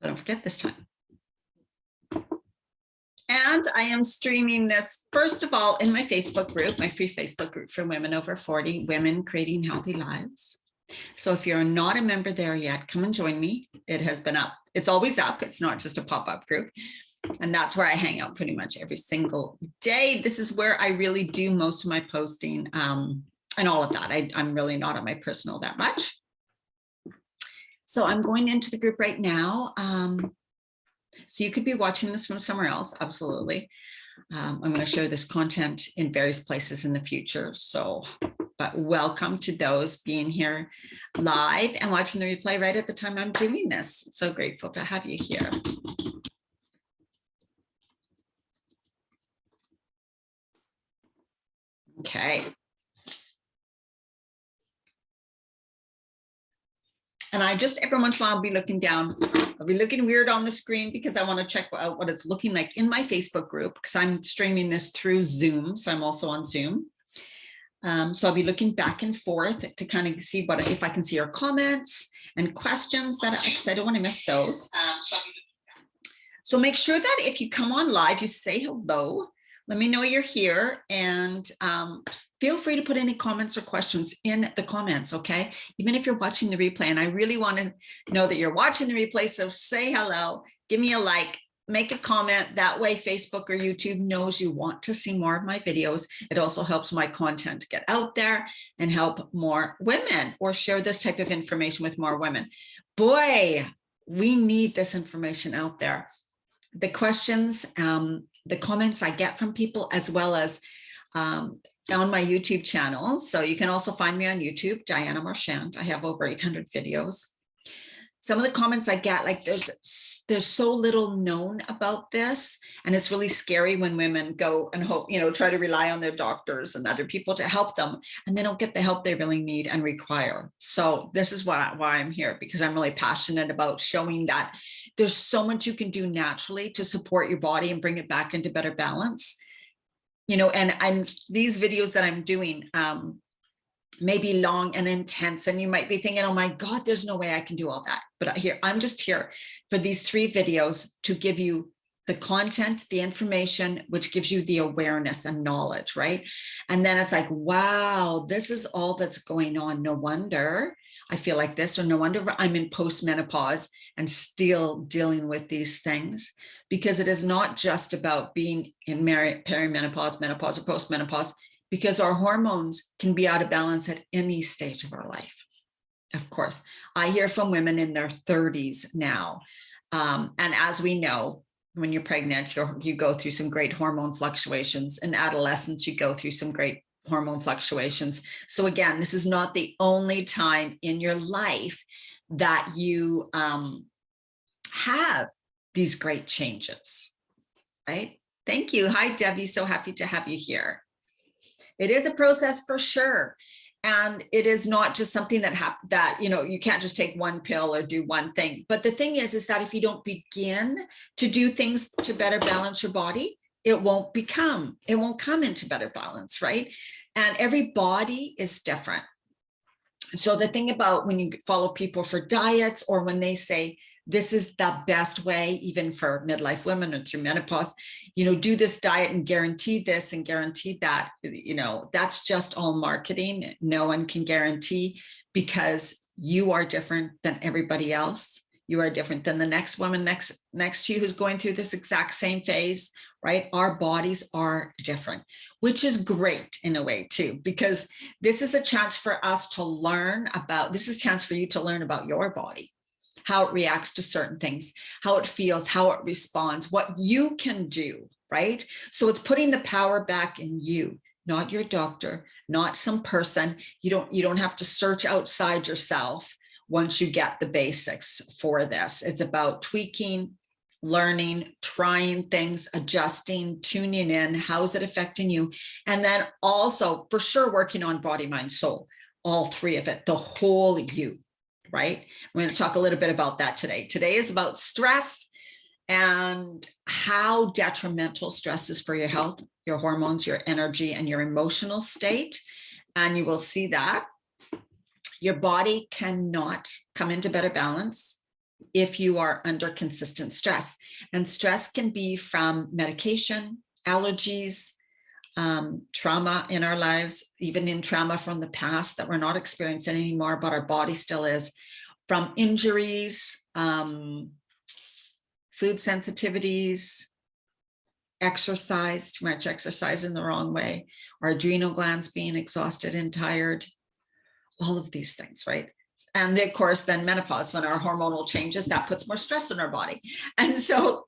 So don't forget this time. And I am streaming this, first of all, in my Facebook group, my free Facebook group for women over 40, Women Creating Healthy Lives. So if you're not a member there yet, come and join me. It has been up. It's always up. It's not just a pop-up group. And that's where I hang out pretty much every single day. This is where I really do most of my posting and all of that. I'm really not on my personal that much. So I'm going into the group right now. So you could be watching this from somewhere else, absolutely. I'm going to share this content in various places in the future. So, but welcome to those being here live and watching the replay right at the time I'm doing this. So grateful to have you here. Okay. And I just every once in a while I'll be looking down. I'll be looking weird on the screen because I want to check out what it's looking like in my Facebook group, because I'm streaming this through Zoom. So I'm also on Zoom. So I'll be looking back and forth to kind of see what if I can see your comments and questions that I don't want to miss those. So make sure that if you come on live, you say hello. Let me know you're here, and feel free to put any comments or questions in the comments, okay? Even if you're watching the replay, and I really want to know that you're watching the replay, so say hello, give me a like, make a comment. That way Facebook or YouTube knows you want to see more of my videos. It also helps my content get out there and help more women, or share this type of information with more women. Boy, we need this information out there. The questions, the comments I get from people, as well as on my YouTube channel. So you can also find me on YouTube, Diana Marchand. I have over 800 videos. Some of the comments I get, like there's so little known about this, and it's really scary when women go and hope, try to rely on their doctors and other people to help them, and they don't get the help they really need and require. So this is why I'm here, because I'm really passionate about showing that there's so much you can do naturally to support your body and bring it back into better balance. And these videos that I'm doing, may be long and intense, and you might be thinking, oh my God, there's no way I can do all that. But I'm just here for these 3 videos to give you the content, the information, which gives you the awareness and knowledge, right? And then it's like, wow, this is all that's going on. No wonder I feel like this, or no wonder I'm in post-menopause and still dealing with these things, because it is not just about being in perimenopause, menopause, or post-menopause, because our hormones can be out of balance at any stage of our life. Of course, I hear from women in their 30s now. And as we know, when you're pregnant, you go through some great hormone fluctuations. In adolescence, you go through some great hormone fluctuations. So again, this is not the only time in your life that you have these great changes, right? Thank you. Hi, Debbie. So happy to have you here. It is a process for sure. And it is not just something that you can't just take one pill or do one thing. But the thing is that if you don't begin to do things to better balance your body, it won't come into better balance, right? And every body is different. So the thing about when you follow people for diets, or when they say, this is the best way, even for midlife women or through menopause, do this diet and guarantee this and guarantee that, that's just all marketing. No one can guarantee, because you are different than everybody else. You are different than the next woman next to you who's going through this exact same phase, right? Our bodies are different, which is great in a way too, because this is a chance for us to learn about, this is a chance for you to learn about your body, how it reacts to certain things, how it feels, how it responds, what you can do, right? So it's putting the power back in you, not your doctor, not some person. You don't have to search outside yourself once you get the basics for this. It's about tweaking, learning, trying things, adjusting, tuning in. How is it affecting you? And then also for sure working on body, mind, soul, all 3 of it, the whole you, right? We're going to talk a little bit about that today. Today is about stress and how detrimental stress is for your health, your hormones, your energy, and your emotional state. And you will see that your body cannot come into better balance if you are under consistent stress. And stress can be from medication, allergies, trauma in our lives, even in trauma from the past that we're not experiencing anymore, but our body still is, from injuries, food sensitivities, exercise, too much exercise in the wrong way, our adrenal glands being exhausted and tired, all of these things, right? And of course, then menopause, when our hormonal changes, that puts more stress on our body. And so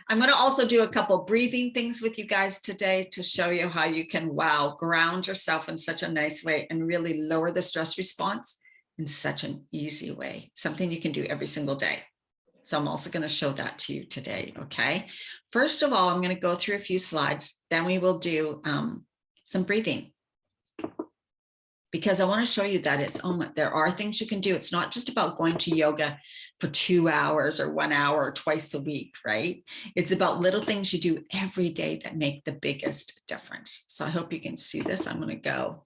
I'm going to also do a couple breathing things with you guys today to show you how you can, wow, ground yourself in such a nice way and really lower the stress response in such an easy way, something you can do every single day. So I'm also going to show that to you today. Okay. First of all, I'm going to go through a few slides. Then we will do some breathing, because I want to show you that there are things you can do. It's not just about going to yoga for 2 hours or 1 hour or twice a week, right? It's about little things you do every day that make the biggest difference. So I hope you can see this. I'm going to go.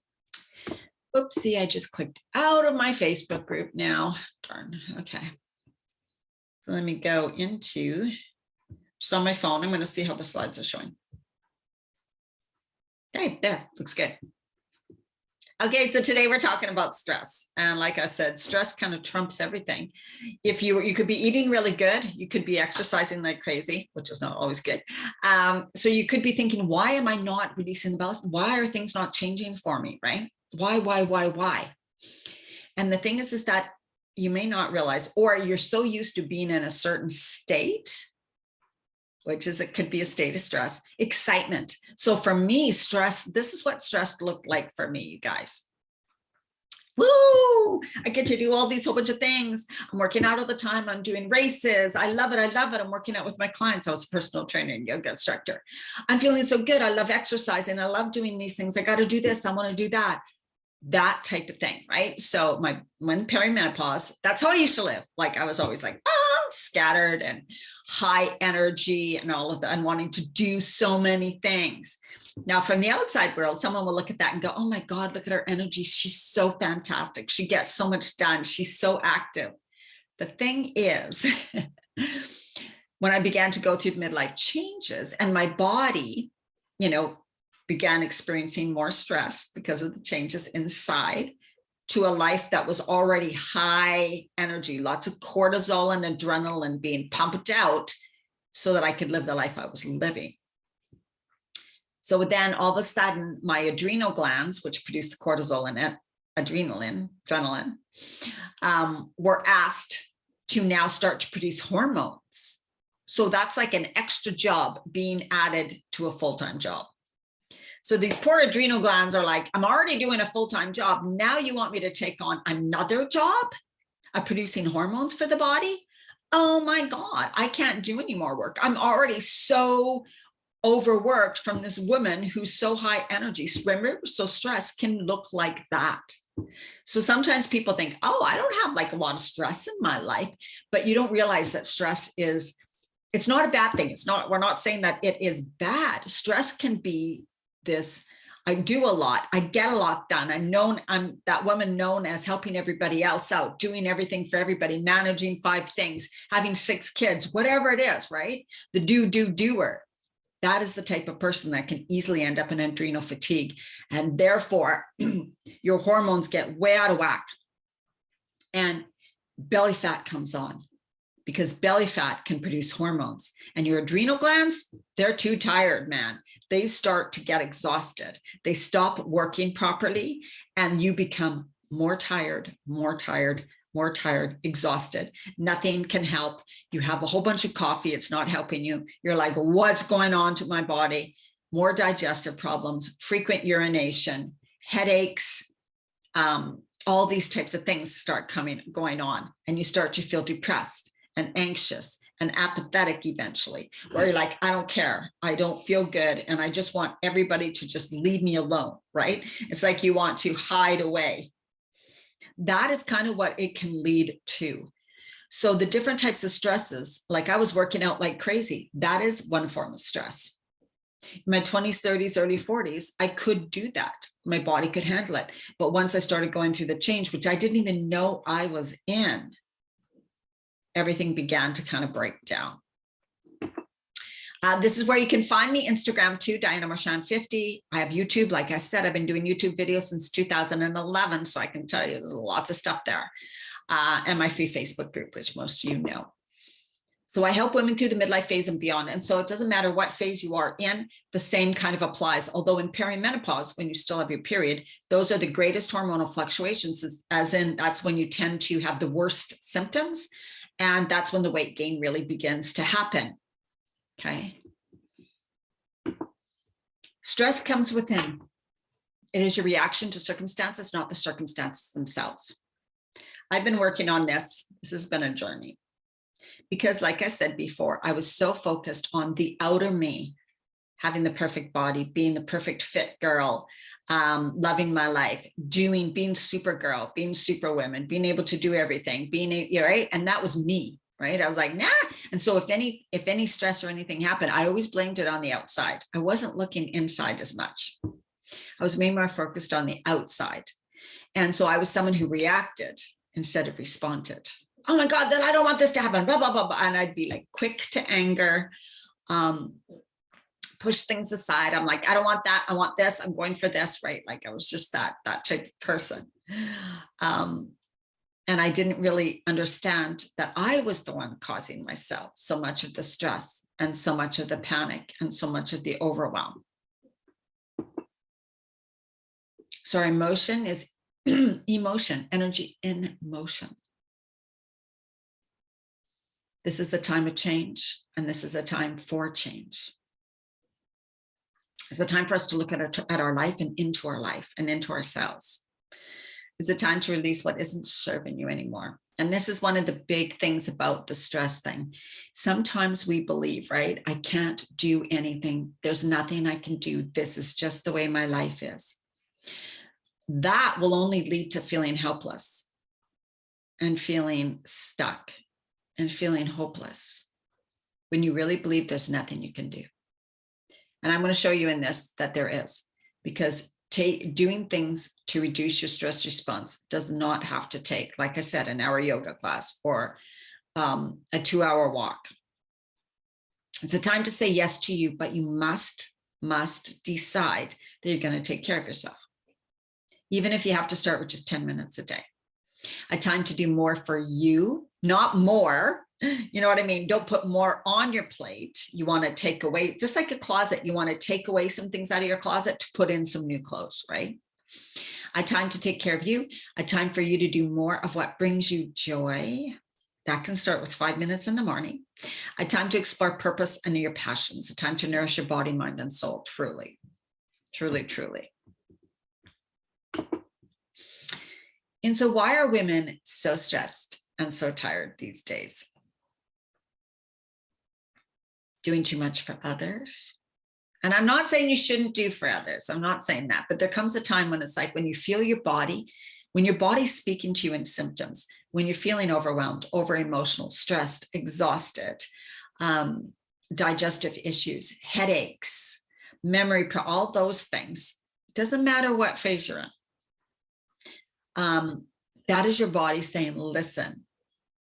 Oopsie, I just clicked out of my Facebook group now. Darn. Okay. So let me go into, just on my phone, I'm going to see how the slides are showing. Okay, there, looks good. Okay, so today we're talking about stress. And like I said, stress kind of trumps everything. If you could be eating really good, you could be exercising like crazy, which is not always good. So you could be thinking, why am I not releasing the belly? Why are things not changing for me, right? Why? And the thing is that you may not realize, or you're so used to being in a certain state, which is, it could be a state of stress, excitement. So for me, stress, this is what stress looked like for me, you guys. Woo! I get to do all these whole bunch of things. I'm working out all the time. I'm doing races. I love it. I'm working out with my clients. I was a personal trainer and yoga instructor. I'm feeling so good. I love exercising. I love doing these things. I got to do this. I want to do that. That type of thing, right? So when perimenopause, that's how I used to live. Like I was always like, scattered and high energy and all of that, and wanting to do so many things. Now, from the outside world, someone will look at that and go, oh my God, look at her energy. She's so fantastic. She gets so much done. She's so active. The thing is, when I began to go through the midlife changes and my body, began experiencing more stress because of the changes inside, to a life that was already high energy, lots of cortisol and adrenaline being pumped out so that I could live the life I was living. So then all of a sudden, my adrenal glands, which produce the cortisol and adrenaline, were asked to now start to produce hormones. So that's like an extra job being added to a full-time job. So these poor adrenal glands are like, I'm already doing a full-time job. Now you want me to take on another job of producing hormones for the body? Oh my God, I can't do any more work. I'm already so overworked from this woman who's so high energy. Remember, so stress can look like that. So sometimes people think, oh, I don't have like a lot of stress in my life, but you don't realize that stress it's not a bad thing. We're not saying that it is bad. Stress can be this, I do a lot, I get a lot done. I'm that woman known as helping everybody else out, doing everything for everybody, managing 5 things, having 6 kids, whatever it is, right? The doer. That is the type of person that can easily end up in adrenal fatigue. And therefore, your hormones get way out of whack and belly fat comes on, because belly fat can produce hormones, and your adrenal glands, they're too tired, man. They start to get exhausted. They stop working properly and you become more tired, exhausted. Nothing can help. You have a whole bunch of coffee. It's not helping you. You're like, what's going on to my body? More digestive problems, frequent urination, headaches, all these types of things start going on, and you start to feel depressed and anxious and apathetic eventually, where you're like, I don't care, I don't feel good, and I just want everybody to just leave me alone, right? It's like you want to hide away. That is kind of what it can lead to. So the different types of stresses, like I was working out like crazy, that is one form of stress. In my 20s, 30s, early 40s, I could do that. My body could handle it. But once I started going through the change, which I didn't even know I was in, everything began to kind of break down. This is where you can find me, Instagram too, Diana Marchand 50. I have YouTube. Like I said, I've been doing YouTube videos since 2011. So I can tell you there's lots of stuff there. And my free Facebook group, which most of you know. So I help women through the midlife phase and beyond. And so it doesn't matter what phase you are in, the same kind of applies. Although in perimenopause, when you still have your period, those are the greatest hormonal fluctuations, as in that's when you tend to have the worst symptoms. And that's when the weight gain really begins to happen. Okay. Stress comes within. It is your reaction to circumstances, not the circumstances themselves. I've been working on this. This has been a journey. Because like I said before, I was so focused on the outer me, having the perfect body, being the perfect fit girl, loving my life, being super girl, being super woman, being able to do everything, right? And that was me. Right. I was like, nah. And so if any stress or anything happened, I always blamed it on the outside. I wasn't looking inside as much. I was maybe more focused on the outside. And so I was someone who reacted instead of responded. Oh my God, then I don't want this to happen, blah, blah, blah, blah. And I'd be like quick to anger, push things aside. I'm like, I don't want that. I want this. I'm going for this. Right. Like I was just that type of person. And I didn't really understand that I was the one causing myself so much of the stress and so much of the panic and so much of the overwhelm. So our emotion is emotion, energy in motion. This is the time of change, and this is a time for change. It's a time for us to look at our life and into our life and into ourselves. It's a time to release what isn't serving you anymore. And this is one of the big things about the stress thing. Sometimes we believe, right? I can't do anything. There's nothing I can do. This is just the way my life is. That will only lead to feeling helpless and feeling stuck and feeling hopeless when you really believe there's nothing you can do. And I'm going to show you in this that there is, because doing things to reduce your stress response does not have to take, like I said, an hour yoga class or a 2-hour walk. It's a time to say yes to you, but you must decide that you're going to take care of yourself. Even if you have to start with just 10 minutes a day. A time to do more for you, not more. You know what I mean? Don't put more on your plate. You want to take away, just like a closet, you want to take away some things out of your closet to put in some new clothes, right? A time to take care of you, a time for you to do more of what brings you joy. That can start with 5 minutes in the morning. A time to explore purpose and your passions, a time to nourish your body, mind, and soul, truly, truly, truly. And so why are women so stressed and so tired these days? Doing too much for others. And I'm not saying you shouldn't do for others. I'm not saying that, but there comes a time when it's like when you feel your body, when your body's speaking to you in symptoms, when you're feeling overwhelmed, over emotional, stressed, exhausted, digestive issues, headaches, memory, all those things. Doesn't matter what phase you're in. That is your body saying, listen,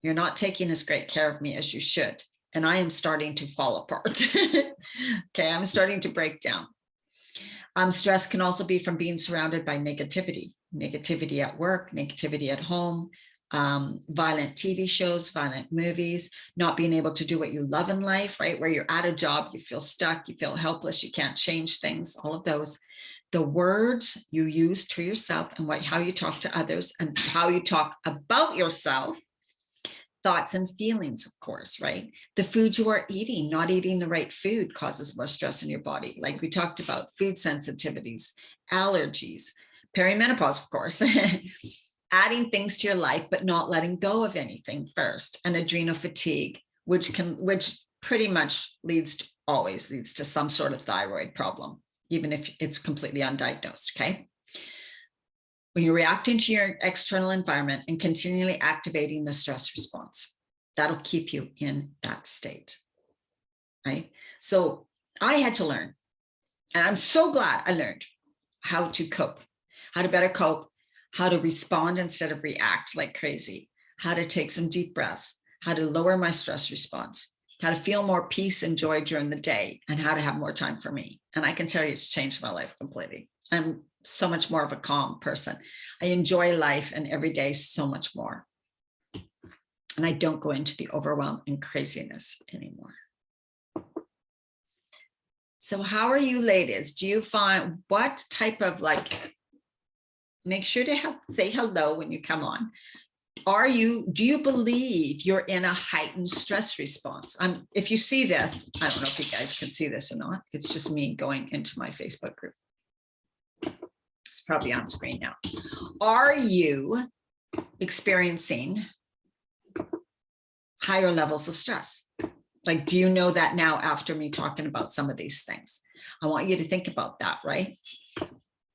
you're not taking as great care of me as you should. And I am starting to fall apart. Okay, I'm starting to break down. Stress can also be from being surrounded by negativity at work, negativity at home, violent TV shows, violent movies, not being able to do what you love in life, right? Where you're at a job, you feel stuck, you feel helpless, you can't change things, all of those. The words you use to yourself and how you talk to others and how you talk about yourself, thoughts and feelings, of course, right? The food you are eating, not eating the right food causes more stress in your body. Like we talked about, food sensitivities, allergies, perimenopause, of course, adding things to your life, but not letting go of anything first, and adrenal fatigue, which pretty much always leads to some sort of thyroid problem, even if it's completely undiagnosed, okay? When you're reacting to your external environment and continually activating the stress response, that'll keep you in that state, right? So I had to learn, and I'm so glad I learned how to cope, how to better cope, how to respond instead of react like crazy, how to take some deep breaths, how to lower my stress response, how to feel more peace and joy during the day, and how to have more time for me. And I can tell you it's changed my life completely. I'm so much more of a calm person. I enjoy life and every day so much more. And I don't go into the overwhelm and craziness anymore. So how are you ladies? Do you find what type of make sure to say hello when you come on. Do you believe you're in a heightened stress response? If you see this, I don't know if you guys can see this or not. It's just me going into my Facebook group. It's probably on screen now. Are you experiencing higher levels of stress? Like, do you know that now after me talking about some of these things? I want you to think about that, right?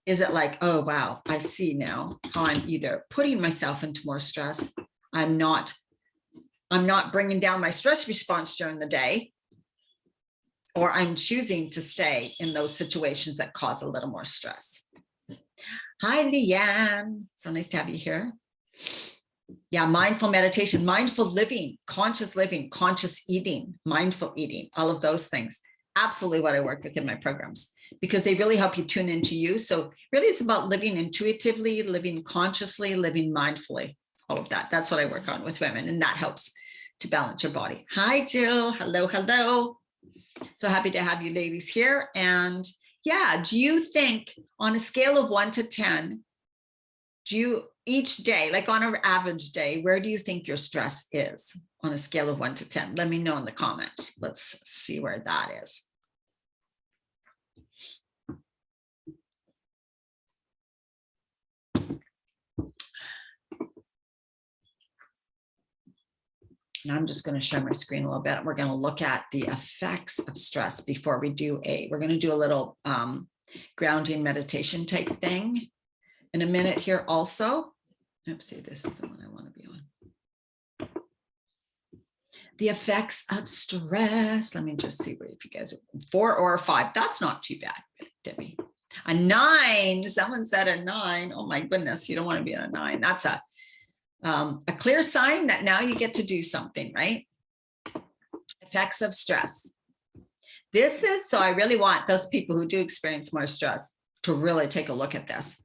Is it like, oh, wow, I see now how I'm either putting myself into more stress. I'm not bringing down my stress response during the day, or I'm choosing to stay in those situations that cause a little more stress. Hi, Leanne. So nice to have you here. Yeah, mindful meditation, mindful living, conscious eating, mindful eating, all of those things. Absolutely what I work with in my programs, because they really help you tune into you. So really it's about living intuitively, living consciously, living mindfully, all of that. That's what I work on with women, and that helps to balance your body. Hi, Jill. Hello, hello. So happy to have you ladies here. And yeah, do you think on a scale of 1 to 10, do you each day, like on an average day, where do you think your stress is on a scale of 1 to 10? Let me know in the comments. Let's see where that is. And I'm just going to share my screen a little bit. We're going to look at the effects of stress before we do we're going to do a little grounding meditation type thing in a minute here also. Oopsie, this is the one I want to be on. The effects of stress. Let me just see if you guys, 4 or 5. That's not too bad, Debbie. A 9. Someone said a 9. Oh my goodness, you don't want to be on a 9. That's a clear sign that now you get to do something, right? Effects of stress. This is, so I really want those people who do experience more stress to really take a look at this.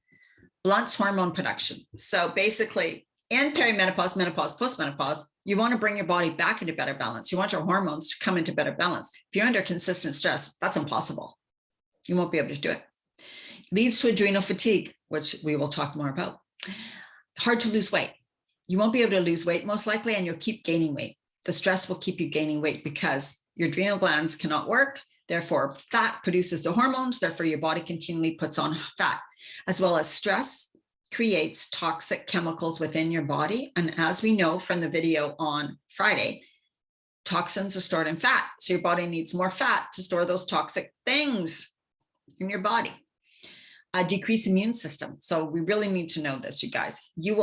Blunts hormone production. So basically in perimenopause, menopause, postmenopause, you want to bring your body back into better balance. You want your hormones to come into better balance. If you're under consistent stress, that's impossible. You won't be able to do it. Leads to adrenal fatigue, which we will talk more about. Hard to lose weight. You won't be able to lose weight most likely, and you'll keep gaining weight. The stress will keep you gaining weight because your adrenal glands cannot work. Therefore, fat produces the hormones. Therefore, your body continually puts on fat, as well as stress creates toxic chemicals within your body. And as we know from the video on Friday, toxins are stored in fat. So your body needs more fat to store those toxic things in your body. A decreased immune system. So we really need to know this, you guys. You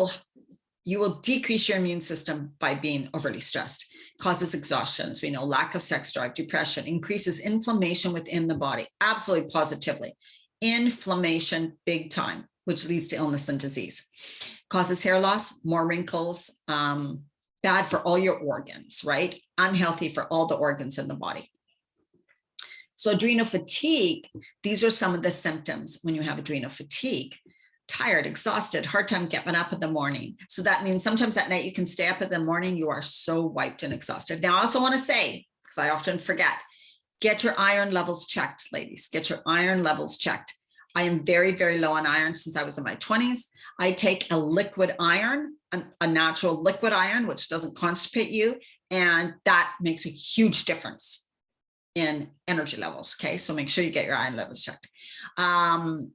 will decrease your immune system by being overly stressed. Causes exhaustion, as we know, lack of sex drive, depression, increases inflammation within the body. Absolutely, positively. Inflammation, big time, which leads to illness and disease. Causes hair loss, more wrinkles, bad for all your organs, right? Unhealthy for all the organs in the body. So adrenal fatigue, these are some of the symptoms when you have adrenal fatigue. Tired, exhausted, hard time getting up in the morning. So that means sometimes at night you can stay up in the morning, you are so wiped and exhausted. Now I also want to say, because I often forget, get your iron levels checked, ladies. Get your iron levels checked. I am very, very low on iron since I was in my 20s. I take a liquid iron, a natural liquid iron, which doesn't constipate you. And that makes a huge difference in energy levels. Okay, so make sure you get your iron levels checked.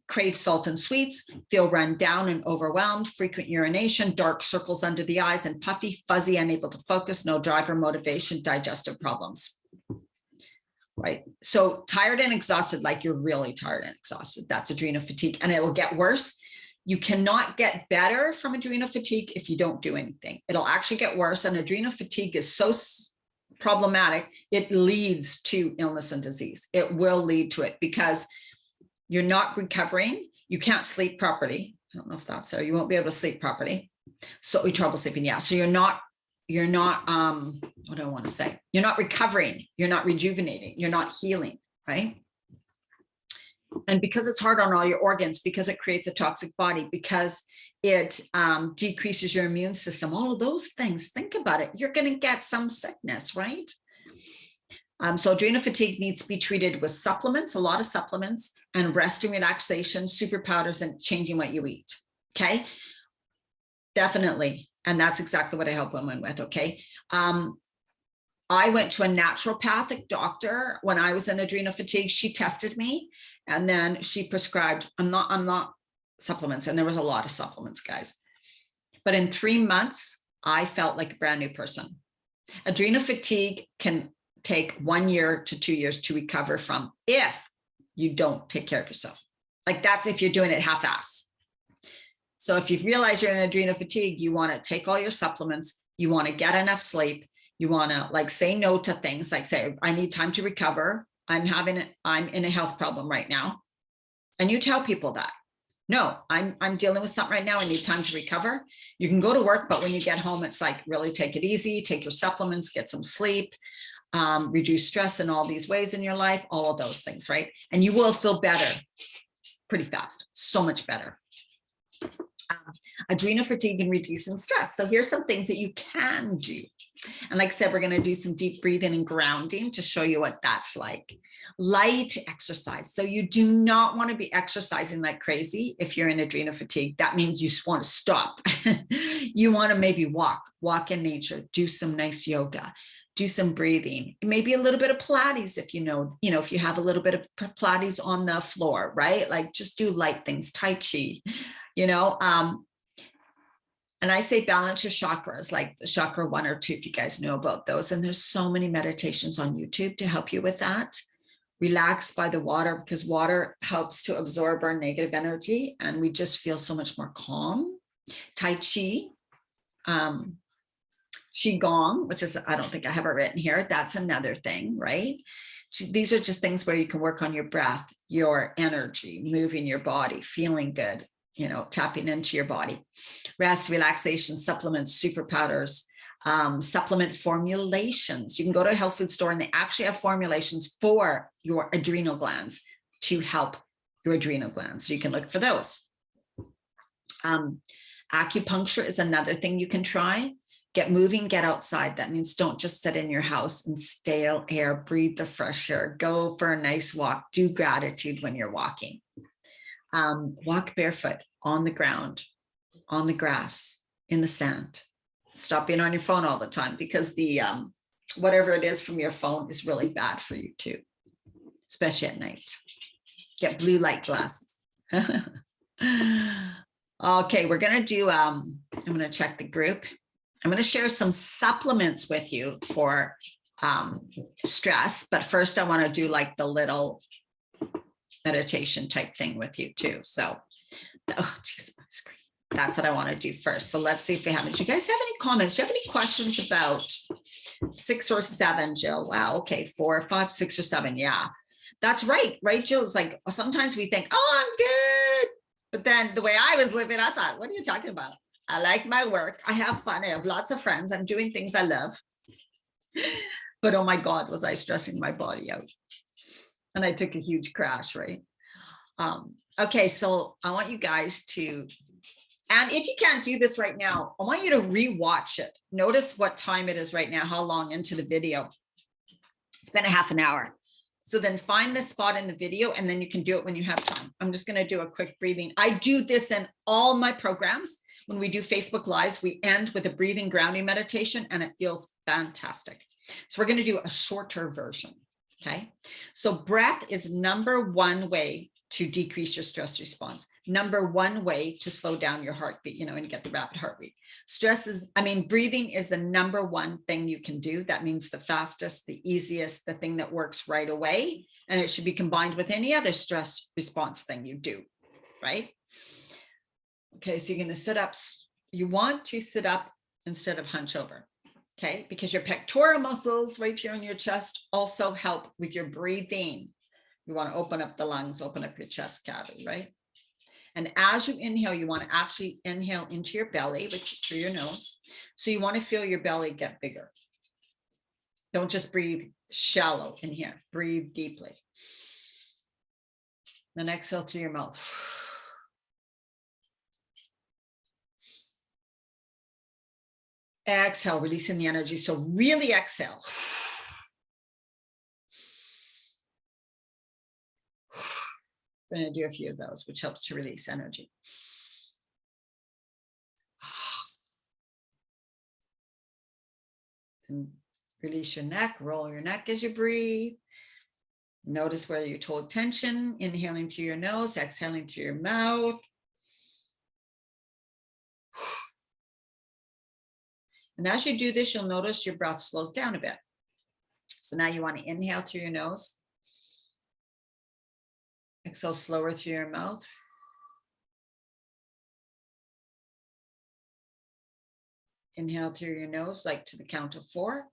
Crave salt and sweets, feel run down and overwhelmed, frequent urination, dark circles under the eyes, and puffy, fuzzy, unable to focus, no drive or motivation, digestive problems. Right, so tired and exhausted, like you're really tired and exhausted. That's adrenal fatigue, and it will get worse. You cannot get better from adrenal fatigue if you don't do anything. It'll actually get worse, and adrenal fatigue is so problematic, it leads to illness and disease. It will lead to it because you're not recovering. You can't sleep properly. I don't know if that's so. You won't be able to sleep properly. So you trouble sleeping. Yeah. So you're not you're not, what do I want to say? You're not recovering, you're not rejuvenating, you're not healing, right? And because it's hard on all your organs, because it creates a toxic body, because it decreases your immune system, all of those things, think about it, you're going to get some sickness, right? So adrenal fatigue needs to be treated with supplements, a lot of supplements, and rest and relaxation, super powders, and changing what you eat. Okay, definitely. And that's exactly what I help women with. Okay. I went to a naturopathic doctor when I was in adrenal fatigue. She tested me and then she prescribed, I'm not supplements. And there was a lot of supplements, guys. But in 3 months, I felt like a brand new person. Adrenal fatigue can take 1 year to 2 years to recover from if you don't take care of yourself. Like that's if you're doing it half-ass. So if you realize you're in adrenal fatigue, you want to take all your supplements, you want to get enough sleep, you want to like say no to things like say, I need time to recover. I'm in a health problem right now. And you tell people that, no, I'm dealing with something right now. I need time to recover. You can go to work, but when you get home, it's like, really take it easy, take your supplements, get some sleep, reduce stress in all these ways in your life, all of those things, right? And you will feel better pretty fast, so much better. Adrenal fatigue and reducing stress. So here's some things that you can do. And like I said, we're going to do some deep breathing and grounding to show you what that's like. Light exercise. So you do not want to be exercising like crazy if you're in adrenal fatigue. That means you just want to stop. You want to maybe walk in nature, do some nice yoga, do some breathing, maybe a little bit of Pilates if if you have a little bit of Pilates on the floor, right? Like just do light things, Tai Chi, and I say balance your chakras, like the chakra 1 or 2, if you guys know about those. And there's so many meditations on YouTube to help you with that. Relax by the water because water helps to absorb our negative energy and we just feel so much more calm. Tai Chi, Qigong, which is, I don't think I have it written here. That's another thing, right? These are just things where you can work on your breath, your energy, moving your body, feeling good, tapping into your body. Rest, relaxation, supplements, super powders, supplement formulations. You can go to a health food store and they actually have formulations for your adrenal glands to help your adrenal glands. So you can look for those. Acupuncture is another thing you can try. Get moving, get outside. That means don't just sit in your house and stale air, breathe the fresh air, go for a nice walk, do gratitude when you're walking. Walk barefoot on the ground, on the grass, in the sand. Stop being on your phone all the time because the whatever it is from your phone is really bad for you too, especially at night. Get blue light glasses. Okay, we're gonna do, I'm gonna check the group. I'm gonna share some supplements with you for stress, but first I wanna do like the little meditation type thing with you too. So, oh geez, my screen. That's what I want to do first. So let's see if we have it. Do you guys have any comments? Do you have any questions about 6 or 7, Jill? Wow. Okay. 4, 5, 6 or 7. Yeah, that's right. Right, Jill? It's like, sometimes we think, oh, I'm good. But then the way I was living, I thought, what are you talking about? I like my work. I have fun. I have lots of friends. I'm doing things I love. But oh my God, was I stressing my body out? And I took a huge crash, right? Okay, so I want you guys to, and if you can't do this right now, I want you to rewatch it. Notice what time it is right now, how long into the video. It's been a half an hour. So then find the spot in the video and then you can do it when you have time. I'm just gonna do a quick breathing. I do this in all my programs. When we do Facebook Lives, we end with a breathing grounding meditation and it feels fantastic. So we're gonna do a shorter version, okay? So breath is #1 way to decrease your stress response. #1 way to slow down your heartbeat, and get the rapid heartbeat. Breathing is the #1 thing you can do. That means the fastest, the easiest, the thing that works right away. And it should be combined with any other stress response thing you do, right? Okay, so you're gonna sit up. You want to sit up instead of hunch over, okay? Because your pectoral muscles right here in your chest also help with your breathing. You want to open up the lungs, open up your chest cavity, right? And as you inhale, you want to actually inhale into your belly, which through your nose. So you want to feel your belly get bigger. Don't just breathe shallow in here. Breathe deeply. Then exhale through your mouth. Exhale, releasing the energy. So really exhale. We're going to do a few of those, which helps to release energy. And release your neck, roll your neck as you breathe. Notice where you hold tension, inhaling through your nose, exhaling through your mouth. And as you do this, you'll notice your breath slows down a bit. So now you want to inhale through your nose. Exhale slower through your mouth. Inhale through your nose, like to the count of 4.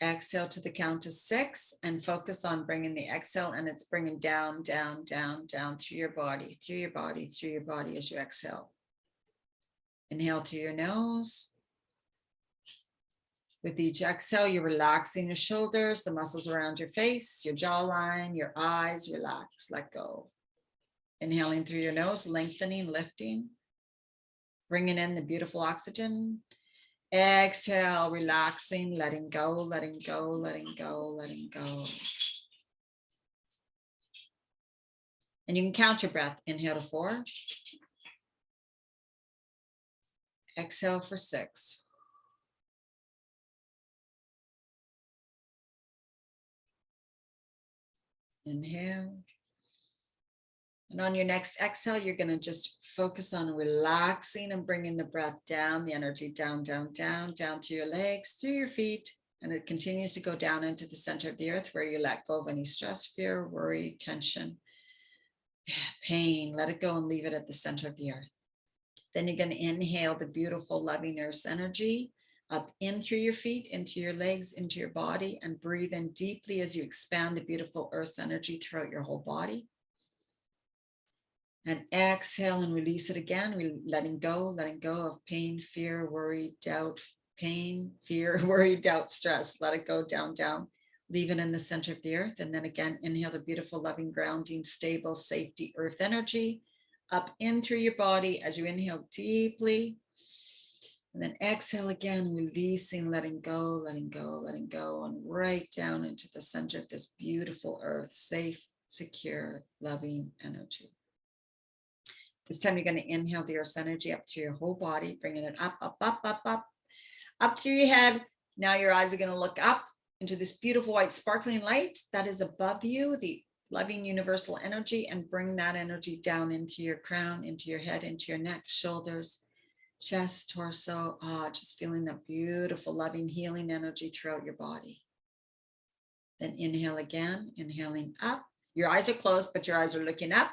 Exhale to the count of 6 and focus on bringing the exhale, and it's bringing down, down, down, down through your body, through your body, through your body as you exhale. Inhale through your nose. With each exhale, you're relaxing your shoulders, the muscles around your face, your jawline, your eyes, relax, let go. Inhaling through your nose, lengthening, lifting, bringing in the beautiful oxygen. Exhale, relaxing, letting go, letting go, letting go, letting go. And you can count your breath. Inhale to 4. Exhale for 6. Inhale. And on your next exhale, you're going to just focus on relaxing and bringing the breath down, the energy down, down, down, down through your legs, through your feet. And it continues to go down into the center of the earth where you let go of any stress, fear, worry, tension, pain. Let it go and leave it at the center of the earth. Then you're going to inhale the beautiful, loving earth's energy up in through your feet, into your legs, into your body, and breathe in deeply as you expand the beautiful earth's energy throughout your whole body. And exhale and release it again, letting go of pain, fear, worry, doubt, pain, fear, worry, doubt, stress. Let it go down, down. Leave it in the center of the earth. And then again, inhale the beautiful, loving, grounding, stable, safety, earth energy up in through your body as you inhale deeply. And then exhale again, releasing, letting go, and right down into the center of this beautiful earth, safe, secure, loving energy. This time you're going to inhale the earth's energy up through your whole body, bringing it up, up, up, up, up, up through your head. Now your eyes are going to look up into this beautiful white sparkling light that is above you, the loving universal energy, and bring that energy down into your crown, into your head, into your neck, shoulders, chest, torso. Just feeling that beautiful, loving, healing energy throughout your body. Then inhale again, inhaling up. Your eyes are closed, but your eyes are looking up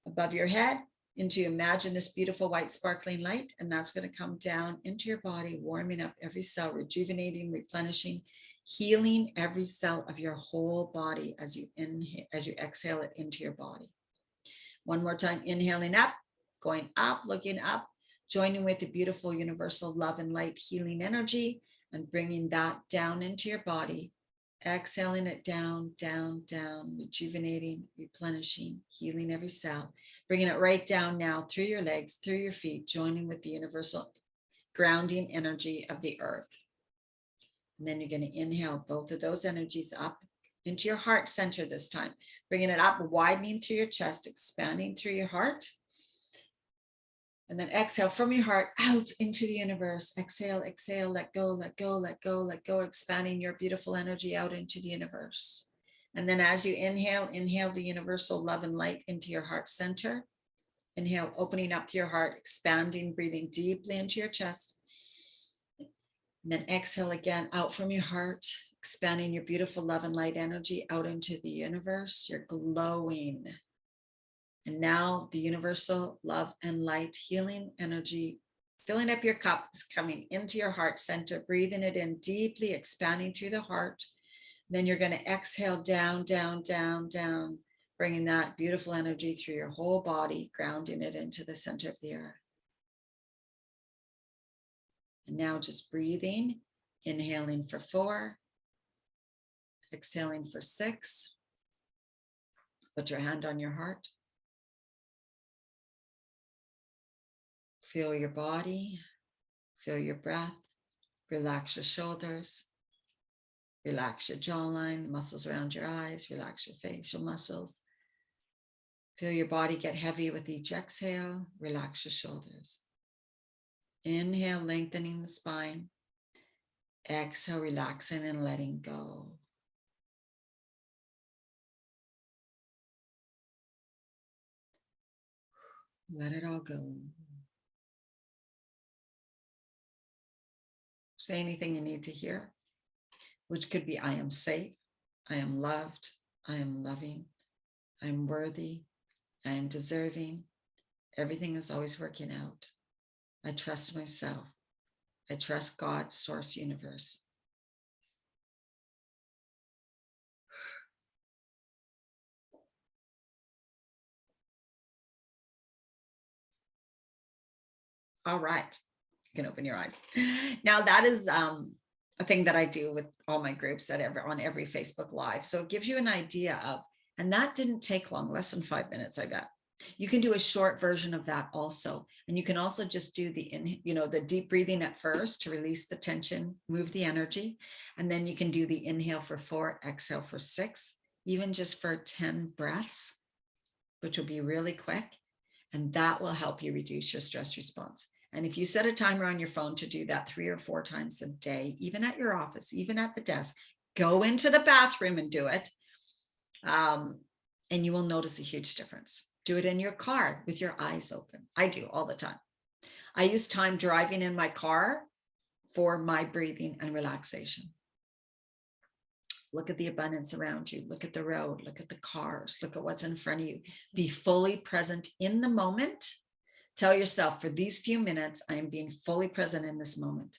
above your head. Into imagine this beautiful white sparkling light, and that's going to come down into your body, warming up every cell, rejuvenating, replenishing, healing every cell of your whole body as you inhale, as you exhale it into your body. One more time, inhaling up, going up, looking up, joining with the beautiful universal love and light healing energy, and bringing that down into your body. Exhaling it down, down, down, rejuvenating, replenishing, healing every cell, bringing it right down now through your legs, through your feet, joining with the universal grounding energy of the earth. And then you're going to inhale both of those energies up into your heart center this time, bringing it up, widening through your chest, expanding through your heart. And then exhale from your heart out into the universe. Exhale, exhale, let go, let go, let go, let go, expanding your beautiful energy out into the universe. And then as you inhale, inhale the universal love and light into your heart center. Inhale, opening up to your heart, expanding, breathing deeply into your chest. And then exhale again out from your heart, expanding your beautiful love and light energy out into the universe. You're glowing. And now the universal love and light healing energy, filling up your cup, is coming into your heart center, breathing it in deeply, expanding through the heart. Then you're going to exhale down, down, down, down, bringing that beautiful energy through your whole body, grounding it into the center of the earth. And now just breathing, inhaling for 4, exhaling for 6. Put your hand on your heart. Feel your body, feel your breath, relax your shoulders, relax your jawline, muscles around your eyes, relax your facial muscles. Feel your body get heavy with each exhale, relax your shoulders. Inhale, lengthening the spine. Exhale, relaxing and letting go. Let it all go. Say anything you need to hear, which could be, I am safe, I am loved, I am loving, I am worthy, I am deserving. Everything is always working out. I trust myself. I trust God, source, universe. All right. You can open your eyes. Now that is a thing that I do with all my groups on every Facebook Live. So it gives you an idea of, and that didn't take long, less than 5 minutes, I bet. You can do a short version of that also. And you can also just do the deep breathing at first to release the tension, move the energy. And then you can do the inhale for 4, exhale for 6, even just for 10 breaths, which will be really quick. And that will help you reduce your stress response. And if you set a timer on your phone to do that 3 or 4 times a day, even at your office, even at the desk, go into the bathroom and do it. And you will notice a huge difference. Do it in your car with your eyes open. I do all the time. I use time driving in my car for my breathing and relaxation. Look at the abundance around you. Look at the road. Look at the cars. Look at what's in front of you. Be fully present in the moment. Tell yourself, for these few minutes, I am being fully present in this moment.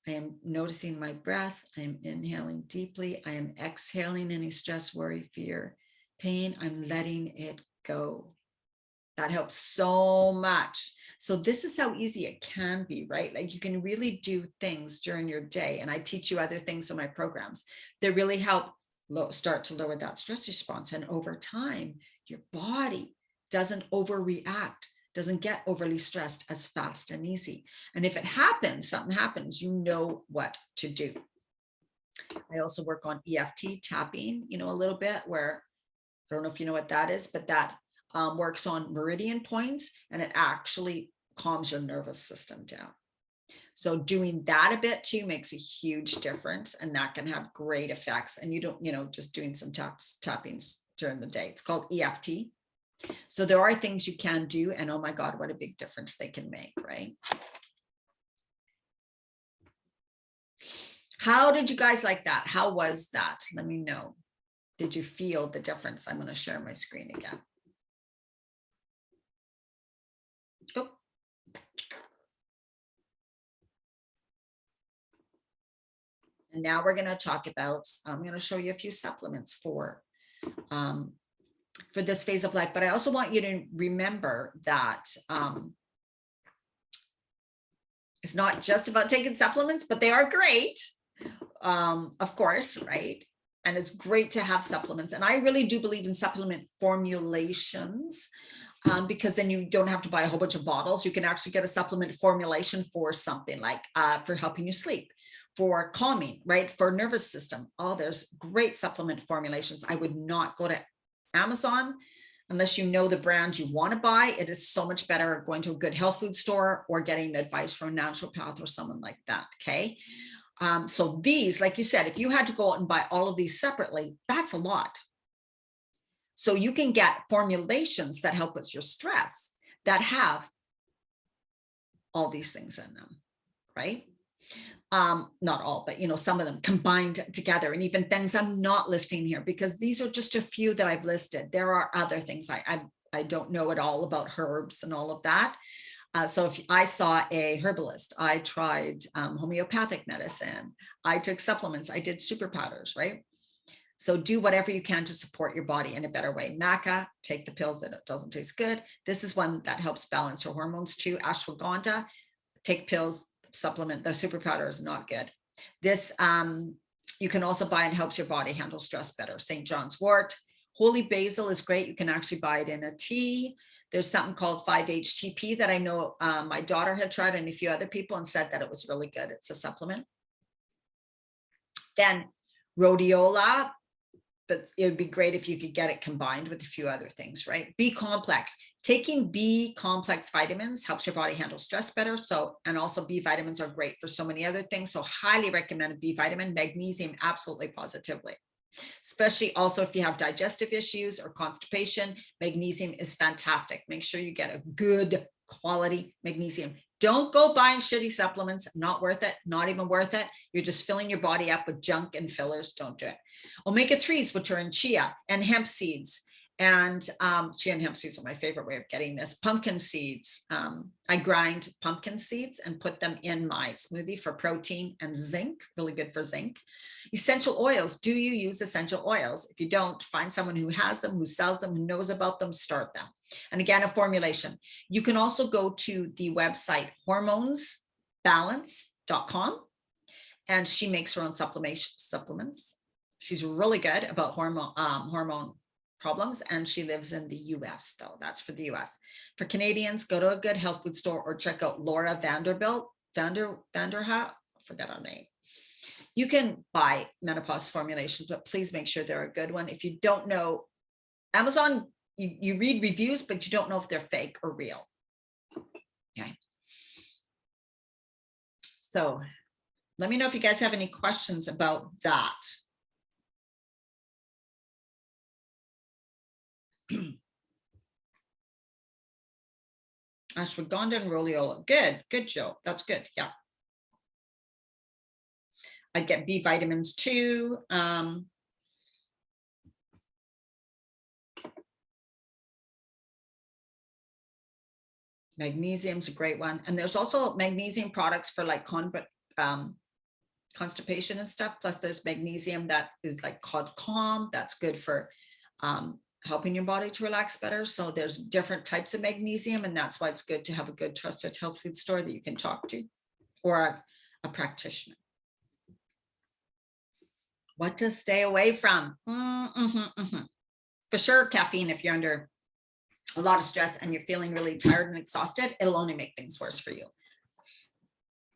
I am noticing my breath. I am inhaling deeply. I am exhaling any stress, worry, fear, pain. I'm letting it go. That helps so much. So this is how easy it can be, right? Like you can really do things during your day. And I teach you other things in my programs that really help start to lower that stress response. And over time, your body doesn't overreact, doesn't get overly stressed as fast and easy. And if it happens, something happens, you know what to do. I also work on EFT tapping, a little bit, where I don't know if you know what that is, but that works on meridian points, and it actually calms your nervous system down. So doing that a bit too makes a huge difference, and that can have great effects. And you don't, just doing some tappings during the day. It's called EFT. So there are things you can do, and oh my God, what a big difference they can make, right? How did you guys like that? How was that? Let me know. Did you feel the difference? I'm going to share my screen again. Oh. And now we're going to talk about, I'm going to show you a few supplements for this phase of life. But I also want you to remember that it's not just about taking supplements, but they are great, of course, right? And it's great to have supplements. And I really do believe in supplement formulations, because then you don't have to buy a whole bunch of bottles. You can actually get a supplement formulation for something like for helping you sleep, for calming, right? For nervous system. Oh, there's great supplement formulations. I would not go to Amazon unless you know the brand you want to buy. It is so much better going to a good health food store or getting advice from a naturopath or someone like that. Okay. So these, like you said, if you had to go out and buy all of these separately, that's a lot. So you can get formulations that help with your stress that have all these things in them, right? Not all, but some of them combined together, and even things I'm not listing here, because these are just a few that I've listed. There are other things. I don't know it all about herbs and all of that. So if I saw a herbalist, I tried homeopathic medicine, I took supplements, I did super powders, right? So do whatever you can to support your body in a better way. Maca, take the pills that it doesn't taste good. This is one that helps balance your hormones too. Ashwagandha, take pills, supplement. The super powder is not good. This you can also buy and helps your body handle stress better. St. John's wort. Holy basil is great. You can actually buy it in a tea. There's something called 5-HTP that I know my daughter had tried and a few other people and said that it was really good. It's a supplement. Then rhodiola, but it would be great if you could get it combined with a few other things, right? B complex. Taking B complex vitamins helps your body handle stress better. So, and also B vitamins are great for so many other things. So highly recommend a B vitamin. Magnesium, absolutely positively. Especially also if you have digestive issues or constipation, magnesium is fantastic. Make sure you get a good quality magnesium. Don't go buying shitty supplements. Not worth it. Not even worth it. You're just filling your body up with junk and fillers. Don't do it. Omega-3s, which are in chia and hemp seeds. And chia and hemp seeds are my favorite way of getting this. Pumpkin seeds. I grind pumpkin seeds and put them in my smoothie for protein and zinc. Really good for zinc. Essential oils. Do you use essential oils? If you don't, find someone who has them, who sells them, who knows about them, start them. And again, a formulation. You can also go to the website hormonesbalance.com, and she makes her own supplements. She's really good about hormone problems, and she lives in the US though. That's for the US. For Canadians, go to a good health food store or check out Laura Vanderbilt, Vanderha, I forget her name. You can buy menopause formulations, but please make sure they're a good one. If you don't know, Amazon, you read reviews, but you don't know if they're fake or real. Okay. So let me know if you guys have any questions about that. Ashwagandha and rhodiola. Good, Jill. That's good. Yeah. I get B vitamins too. Magnesium's a great one. And there's also magnesium products for like constipation and stuff. Plus there's magnesium that is like called Calm. That's good for helping your body to relax better. So there's different types of magnesium, and that's why it's good to have a good trusted health food store that you can talk to, or a practitioner. What to stay away from? For sure, caffeine. If you're under a lot of stress and you're feeling really tired and exhausted, it'll only make things worse for you.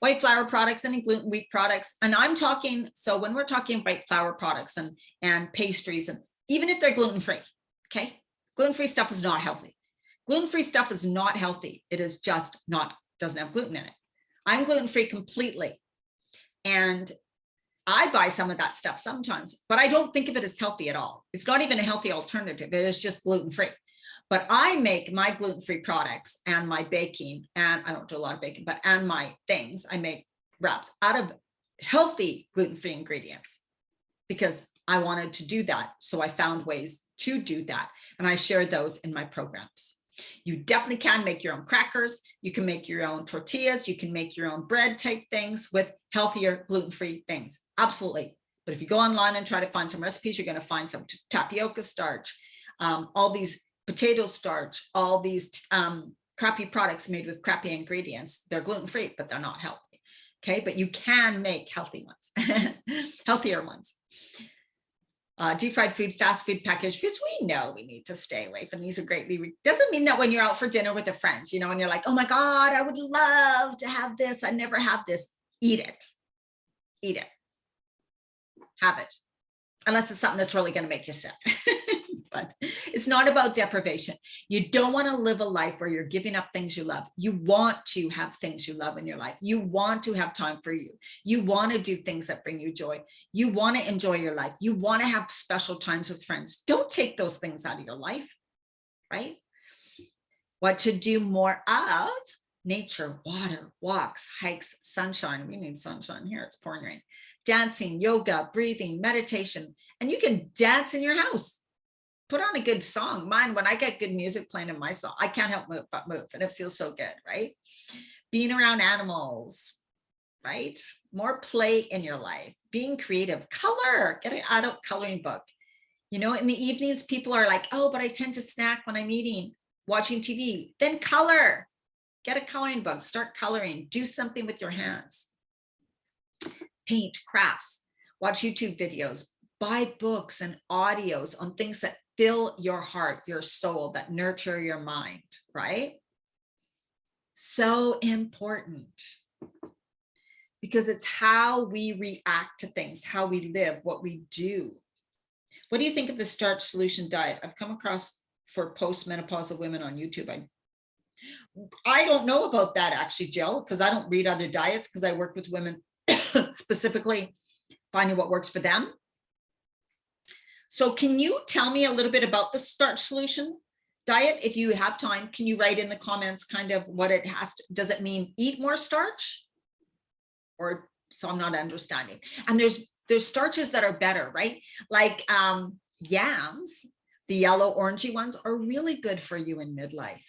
White flour products, any gluten wheat products. And I'm talking, so when we're talking white flour products and pastries, and even if they're gluten-free, okay? Gluten-free stuff is not healthy. Gluten-free stuff is not healthy. It is just not, doesn't have gluten in it. I'm gluten-free completely. And I buy some of that stuff sometimes, but I don't think of it as healthy at all. It's not even a healthy alternative. It is just gluten-free. But I make my gluten-free products and my baking, and I don't do a lot of baking, but and my things, I make wraps out of healthy gluten-free ingredients because I wanted to do that. So I found ways to do that. And I shared those in my programs. You definitely can make your own crackers. You can make your own tortillas. You can make your own bread type things with healthier gluten-free things. Absolutely. But if you go online and try to find some recipes, you're going to find some tapioca starch, all these potato starch, all these crappy products made with crappy ingredients. They're gluten-free, but they're not healthy. Okay, but you can make healthy ones, healthier ones. Deep fried food, fast food, packaged foods, we know we need to stay away from. These are greatly, doesn't mean that when you're out for dinner with the friends, you know, and you're like, oh my God, I would love to have this. I never have this. Eat it. Eat it. Have it. Unless it's something that's really going to make you sick. But it's not about deprivation. You don't want to live a life where you're giving up things you love. You want to have things you love in your life. You want to have time for you. You want to do things that bring you joy. You want to enjoy your life. You want to have special times with friends. Don't take those things out of your life, right? What to do more of? Nature, water, walks, hikes, sunshine. We need sunshine here. It's pouring rain. Dancing, yoga, breathing, meditation. And you can dance in your house. Put on a good song. Mine, when I get good music playing in my song, I can't help but move, and it feels so good, right? Being around animals, right? More play in your life. Being creative. Color. Get an adult coloring book. You know, in the evenings, people are like, oh, but I tend to snack when I'm eating, watching TV. Then color. Get a coloring book, start coloring, do something with your hands. Paint, crafts, watch YouTube videos, buy books and audios on things that fill your heart, your soul, that nurture your mind, right? So important. Because it's how we react to things, how we live, what we do. What do you think of the starch solution diet? I've come across for postmenopausal women on YouTube. I don't know about that actually, Jill, because I don't read other diets because I work with women specifically finding what works for them. So can you tell me a little bit about the starch solution diet? If you have time, can you write in the comments kind of what it has to, does it mean eat more starch? Or so I'm not understanding. And there's starches that are better, right? Like yams, the yellow orangey ones are really good for you in midlife.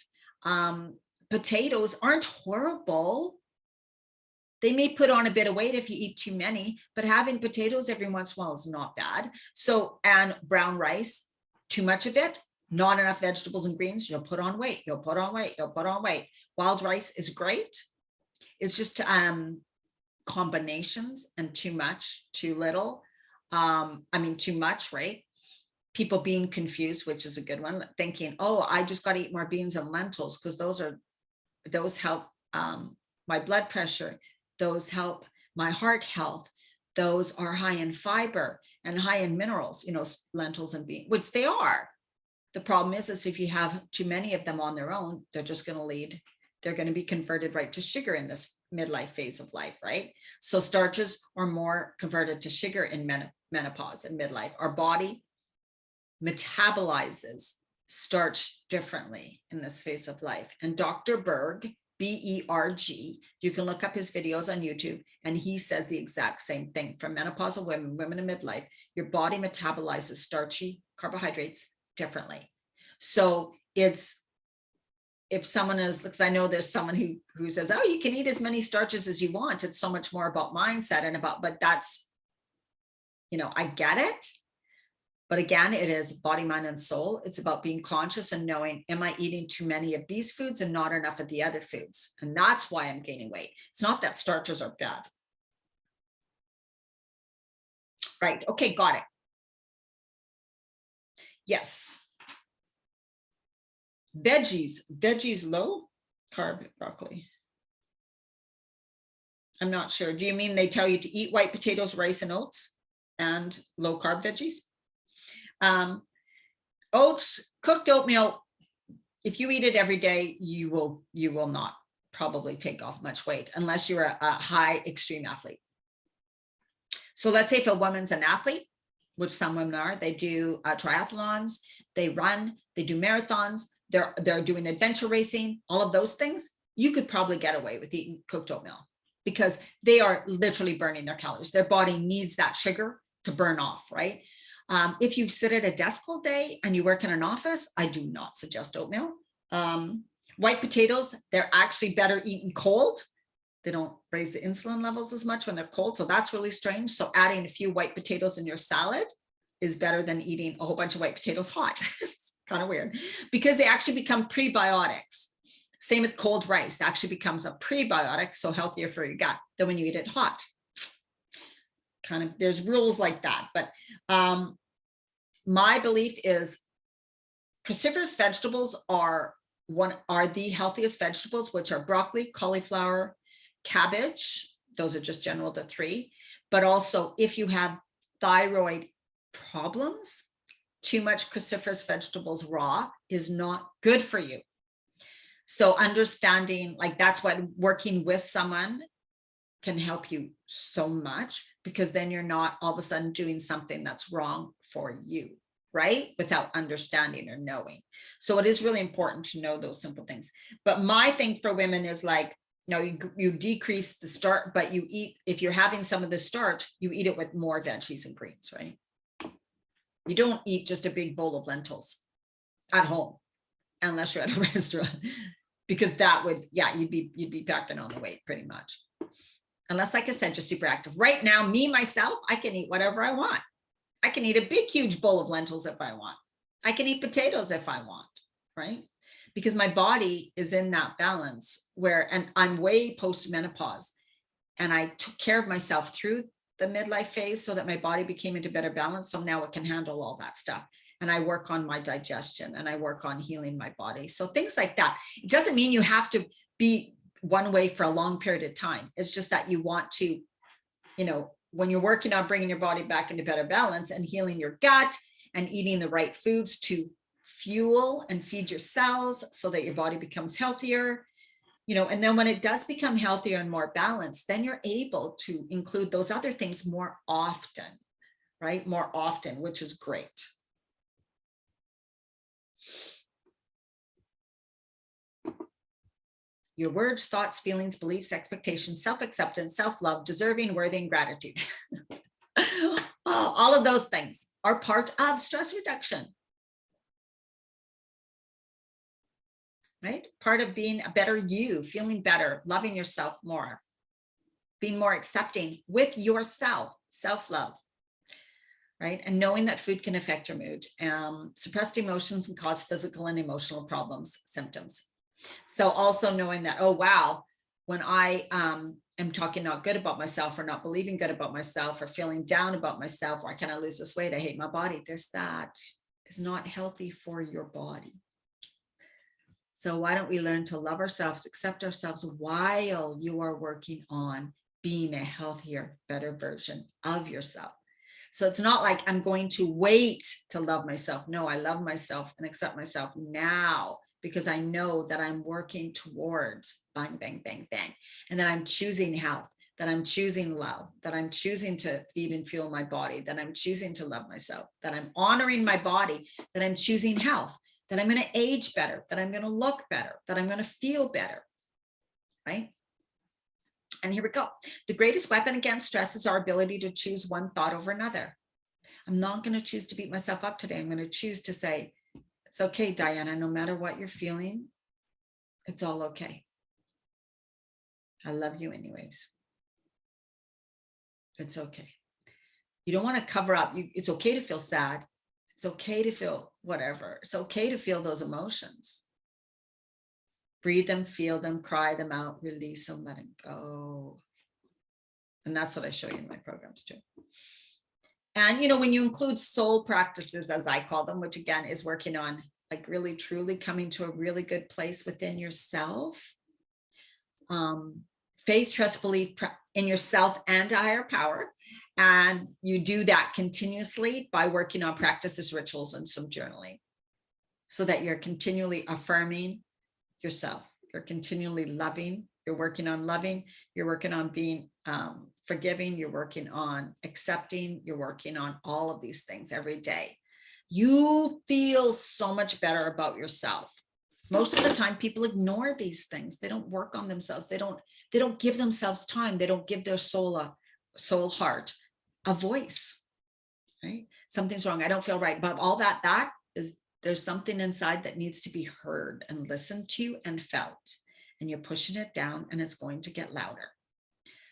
Potatoes aren't horrible. They may put on a bit of weight if you eat too many, but having potatoes every once in a while is not bad. So, and brown rice, too much of it, not enough vegetables and greens, you'll put on weight, you'll put on weight, you'll put on weight. Wild rice is great. It's just combinations and too much, too little. Too much, right? People being confused, which is a good one, thinking, oh, I just got to eat more beans and lentils because those help my blood pressure. Those help my heart health. Those are high in fiber and high in minerals, you know, lentils and beans, which they are. The problem is if you have too many of them on their own, they're just going to they're going to be converted right to sugar in this midlife phase of life, right? So starches are more converted to sugar in menopause and midlife. Our body metabolizes starch differently in this phase of life. And Dr. Berg, B-E-R-G, you can look up his videos on YouTube, and he says the exact same thing. For menopausal women in midlife, your body metabolizes starchy carbohydrates differently. So it's, if someone is, because I know there's someone who says, oh, you can eat as many starches as you want. It's so much more about mindset and about, but that's, you know, I get it. But again, it is body, mind, and soul. It's about being conscious and knowing, am I eating too many of these foods and not enough of the other foods? And that's why I'm gaining weight. It's not that starches are bad. Right. Okay. Got it. Yes. Veggies, low carb broccoli. I'm not sure. Do you mean they tell you to eat white potatoes, rice, and oats and low carb veggies? Oats, cooked oatmeal, if you eat it every day, you will not probably take off much weight unless you're a high extreme athlete. So let's say if a woman's an athlete, which some women are, they do triathlons, they run, they do marathons, they're doing adventure racing, all of those things, you could probably get away with eating cooked oatmeal because they are literally burning their calories. Their body needs that sugar to burn off, right? If you sit at a desk all day and you work in an office, I do not suggest oatmeal. White potatoes, they're actually better eaten cold. They don't raise the insulin levels as much when they're cold. So that's really strange. So adding a few white potatoes in your salad is better than eating a whole bunch of white potatoes hot. It's kind of weird because they actually become prebiotics. Same with cold rice, actually becomes a prebiotic, so healthier for your gut than when you eat it hot. Kind of, there's rules like that. But my belief is cruciferous vegetables are the healthiest vegetables, which are broccoli, cauliflower, cabbage. Those are just general, the three. But also if you have thyroid problems, too much cruciferous vegetables raw is not good for you. So understanding, like, that's what working with someone can help you so much, because then you're not all of a sudden doing something that's wrong for you, right? Without understanding or knowing. So it is really important to know those simple things. But my thing for women is like, you decrease the starch, but you eat, if you're having some of the starch, you eat it with more veggies and greens, right? You don't eat just a big bowl of lentils at home, unless you're at a restaurant, because that would, yeah, you'd be packing on the weight pretty much. Unless, like I said, you're super active. Right now, me, myself, I can eat whatever I want. I can eat a big, huge bowl of lentils if I want. I can eat potatoes if I want, right? Because my body is in that balance where, and I'm way post-menopause, and I took care of myself through the midlife phase so that my body became into better balance. So now it can handle all that stuff. And I work on my digestion and I work on healing my body. So things like that. It doesn't mean you have to be one way for a long period of time. It's just that you want to, you know, when you're working on bringing your body back into better balance and healing your gut and eating the right foods to fuel and feed your cells so that your body becomes healthier, you know, and then when it does become healthier and more balanced, then you're able to include those other things more often, right? More often, which is great. Your words, thoughts, feelings, beliefs, expectations, self-acceptance, self-love, deserving, worthy, and gratitude. All of those things are part of stress reduction. Right? Part of being a better you, feeling better, loving yourself more, being more accepting with yourself, self-love, right? And knowing that food can affect your mood, suppressed emotions and cause physical and emotional problems, symptoms. So also knowing that, oh, wow, when I am talking not good about myself or not believing good about myself or feeling down about myself, or I cannot lose this weight, I hate my body, that is not healthy for your body. So why don't we learn to love ourselves, accept ourselves while you are working on being a healthier, better version of yourself. So it's not like I'm going to wait to love myself. No, I love myself and accept myself now because I know that I'm working towards bang, bang, bang, bang. And that I'm choosing health, that I'm choosing love, that I'm choosing to feed and fuel my body, that I'm choosing to love myself, that I'm honoring my body, that I'm choosing health, that I'm going to age better, that I'm going to look better, that I'm going to feel better, right? And here we go. The greatest weapon against stress is our ability to choose one thought over another. I'm not going to choose to beat myself up today. I'm going to choose to say, it's okay, Diana, no matter what you're feeling, it's all okay. I love you anyways. It's okay. You don't want to cover up. It's okay to feel sad. It's okay to feel whatever. It's okay to feel those emotions. Breathe them, feel them, cry them out, release them, let it go. And that's what I show you in my programs too. And, you know, when you include soul practices, as I call them, which again is working on like really, truly coming to a really good place within yourself. Faith, trust, belief in yourself and a higher power. And you do that continuously by working on practices, rituals, and some journaling so that you're continually affirming yourself. You're continually loving. You're working on loving. You're working on being forgiving. You're working on accepting. You're working on all of these things every day. You feel so much better about yourself. Most of the time, people ignore these things. They don't work on themselves. They don't give themselves time. They don't give their soul heart a voice, right? Something's wrong. I don't feel right. But all that is, there's something inside that needs to be heard and listened to and felt. And you're pushing it down and it's going to get louder.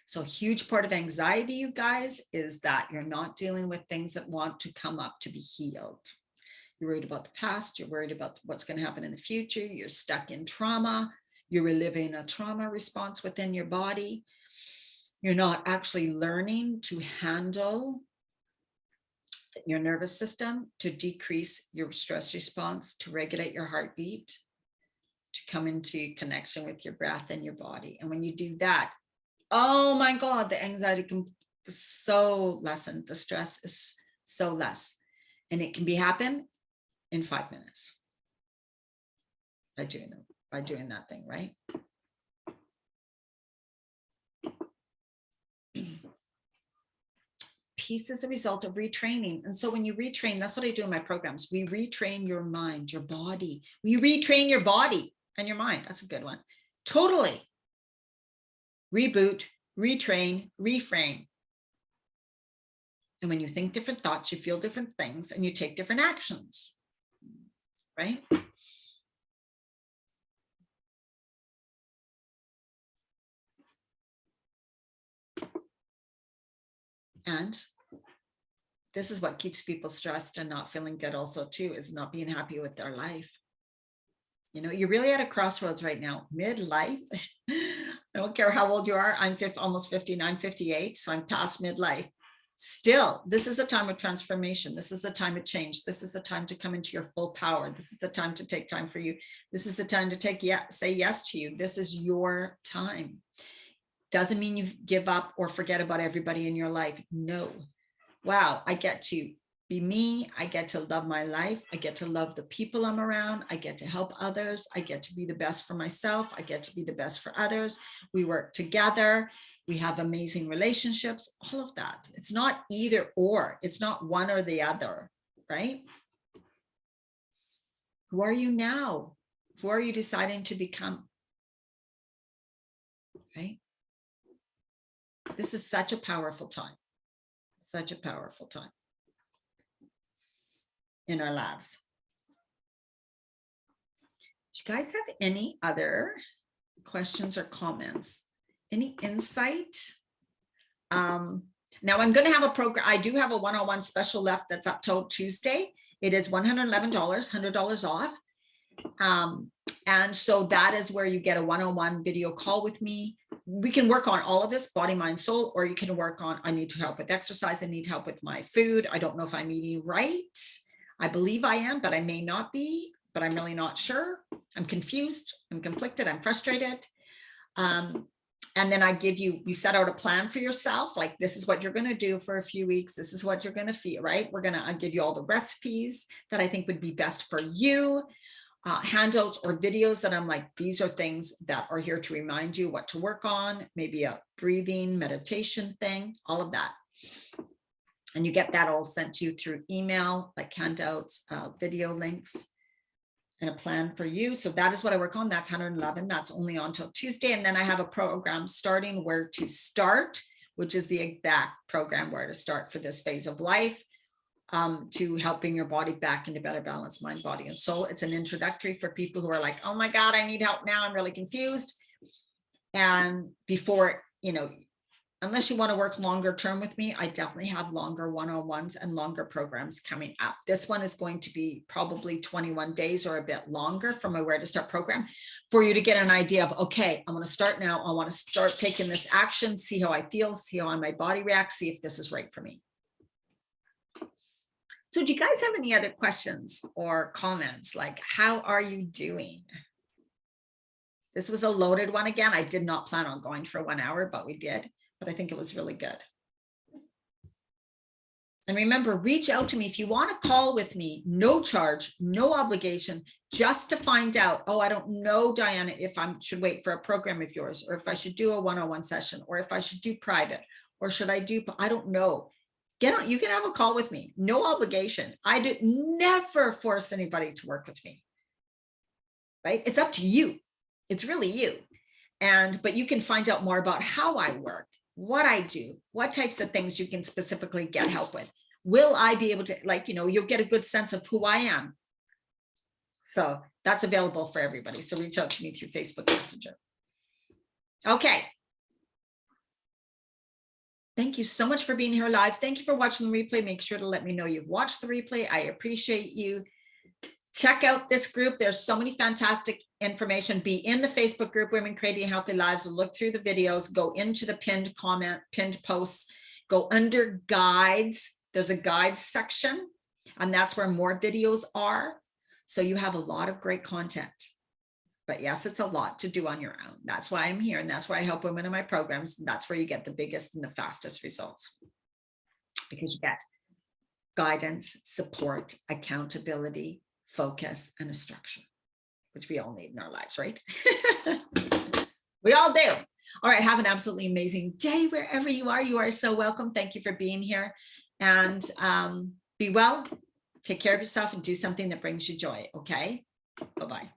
So a huge part of anxiety, you guys, is that you're not dealing with things that want to come up to be healed. You're worried about the past. You're worried about what's going to happen in the future. You're stuck in trauma. You're reliving a trauma response within your body. You're not actually learning to handle your nervous system, to decrease your stress response, to regulate your heartbeat, to come into connection with your breath and your body. And when you do that, oh my God, the anxiety can so lessen. The stress is so less. And it can be happen in 5 minutes by doing that thing, right? Peace is a result of retraining. And so when you retrain, that's what I do in my programs. We retrain your mind, your body. We retrain your body and your mind. That's a good one. Totally. Reboot, retrain, reframe. And when you think different thoughts, you feel different things and you take different actions, right? And this is what keeps people stressed and not feeling good also too, is not being happy with their life. You know, you're really at a crossroads right now. Midlife. I don't care how old you are. I'm almost 59, 58. So I'm past midlife. Still, this is a time of transformation. This is the time of change. This is the time to come into your full power. This is the time to take time for you. This is the time to say yes to you. This is your time. Doesn't mean you give up or forget about everybody in your life. No. Wow, I get to be me. I get to love my life. I get to love the people I'm around. I get to help others. I get to be the best for myself. I get to be the best for others. We work together. We have amazing relationships, all of that. It's not either or. It's not one or the other, right? Who are you now? Who are you deciding to become? Right? This is such a powerful time. Such a powerful time in our lives. Do you guys have any other questions or comments? Any insight? Now I'm going to have a program. I do have a one-on-one special left that's up till Tuesday. It is $111, $100 off. And so that is where you get a one-on-one video call with me. We can work on all of this, body, mind, soul, or you can work on, I need help with exercise. I need help with my food. I don't know if I'm eating right. I believe I am, but I may not be, but I'm really not sure. I'm confused. I'm conflicted. I'm frustrated. And then I give you, we set out a plan for yourself. Like, this is what you're going to do for a few weeks. This is what you're going to feel, right? I give you all the recipes that I think would be best for you. Handouts or videos that I'm like, these are things that are here to remind you what to work on, maybe a breathing meditation thing, all of that. And you get that all sent to you through email, like handouts, video links, and a plan for you. So that is what I work on. That's 111. That's only on till Tuesday. And then I have a program starting Where to Start, which is the exact program where to start for this phase of life. To helping your body back into better balance, mind, body, and soul. It's an introductory for people who are like, oh my God, I need help now. I'm really confused. And before, you know, unless you want to work longer term with me, I definitely have longer one-on-ones and longer programs coming up. This one is going to be probably 21 days or a bit longer from my Where to Start program for you to get an idea of, okay, I'm going to start now. I want to start taking this action, see how I feel, see how my body reacts, see if this is right for me. So do you guys have any other questions or comments? Like, how are you doing? This was a loaded one again. I did not plan on going for 1 hour, but we did. But I think it was really good. And remember, reach out to me if you want to call with me, no charge, no obligation, just to find out, oh, I don't know, Diana, if I should wait for a program of yours, or if I should do a one-on-one session, or if I should do private, or should I do, I don't know. Get on, you can have a call with me, no obligation. I do never force anybody to work with me, right? It's up to you. It's really you. But you can find out more about how I work, what I do, what types of things you can specifically get help with. Will I be able to, like, you know, you'll get a good sense of who I am. So that's available for everybody. So reach out to me through Facebook Messenger. Okay. Thank you so much for being here live. Thank you for watching the replay. Make sure to let me know you've watched the replay. I appreciate you. Check out this group. There's so many fantastic information. Be in the Facebook group, Women Creating Healthy Lives. Look through the videos, go into the pinned posts, go under guides. There's a guides section, and that's where more videos are. So you have a lot of great content. But yes, it's a lot to do on your own. That's why I'm here. And that's why I help women in my programs. That's where you get the biggest and the fastest results, because you get guidance, support, accountability, focus, and a structure, which we all need in our lives, right? We all do. All right. Have an absolutely amazing day wherever you are. You are so welcome. Thank you for being here, and be well, take care of yourself, and do something that brings you joy. Okay. Bye-bye.